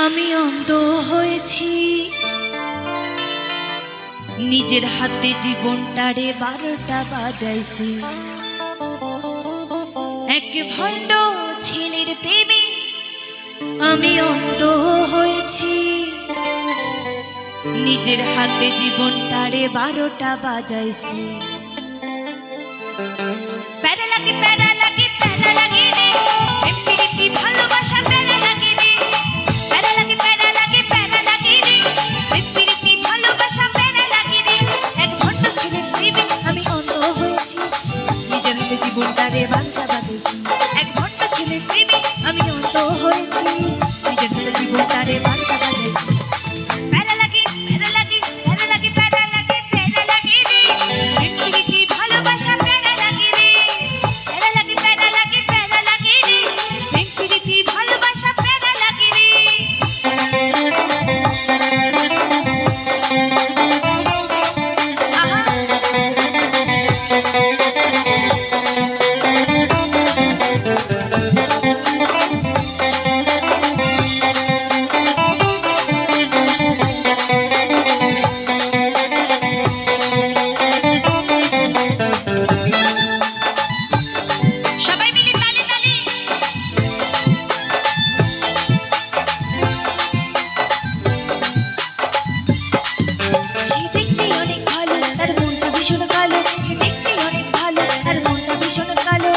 আমি অন্ধ হয়েছি, নিজের হাতে জীবনটারে 12টা বাজাইছি। এক ভণ্ড ছেলের প্রেমে আমি অন্ধ হয়েছি, নিজের হাতে জীবনটারে 12টা বাজাইছি। প্যারা লাগে প্যারা লাগে প্যারা লাগে রে, প্রীতি ভালোবাসা প্যারা লাগে রে। প্যারা লাগে প্যারা লাগে প্যারা লাগে রে, প্রীতি ভালোবাসা প্যারা লাগে রে। এক ভণ্ড ছেলের প্রেমে আমি অন্ধ হয়েছি, নিজের হাতে জীবনটারে 12টা বাজাইছি। এক ভণ্ড ছেলের প্রেমে আমি অন্ধ হয়েছি, নিজের হাতে জীবনটারে 12টা বাজাইছি। প্যারা লাগে প্যারা লাগে প্যারা লাগে প্যারা লাগে প্যারা লাগে রে, প্রীতি ভালোবাসা প্যারা লাগে রে। প্যারা লাগে প্যারা লাগে প্যারা লাগে রে, প্রীতি ভালোবাসা প্যারা লাগে রে। আহা সবাই মিলে তালে তালে। সে দেখতে অনেক ভালো, তার মনটা ভীষণ কালো। সে দেখতে অনেক ভালো, তার মনটা ভীষণ কালো।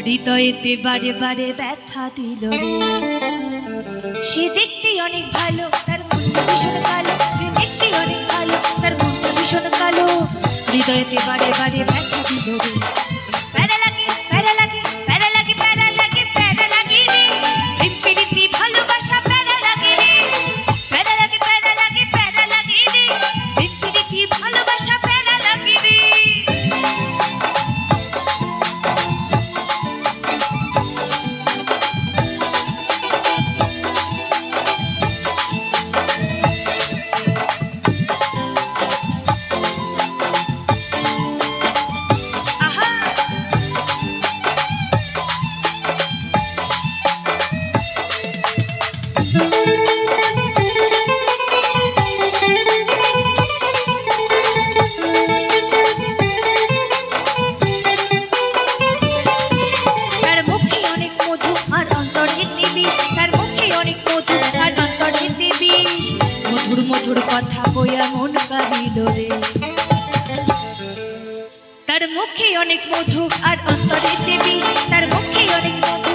হৃদয়েতে বারে বারে ব্যথা দিল রে। সে দেখতে অনেক ভালো, তার মনটা ভীষণ কালো। সে দেখতে অনেক ভালো, তার মনটা ভীষণ কালো। হৃদয়েতে বারে বারে ব্যথা দিল রে। প্যারা লাগে প্যারা লাগে প্যারা লাগে প্যারা লাগে প্যারা লাগে রে, প্রীতি ভালোবাসা প্যারা লাগে রে। প্যারা লাগে প্যারা লাগে প্যারা লাগে রে, প্রীতি ভালোবাসা প্যারা লাগে রে। আহা তার মুখে অনেক মধু আর অন্তরেতে বিষ। তার মুখে অনেক মধু আর অন্তরেতে বিষ। মধুর মধুর কথা বইয়া মন কাঁদিল রে। তার মুখে অনেক মধু আর অন্তরেতে বিষ। তার মুখে অনেক মধু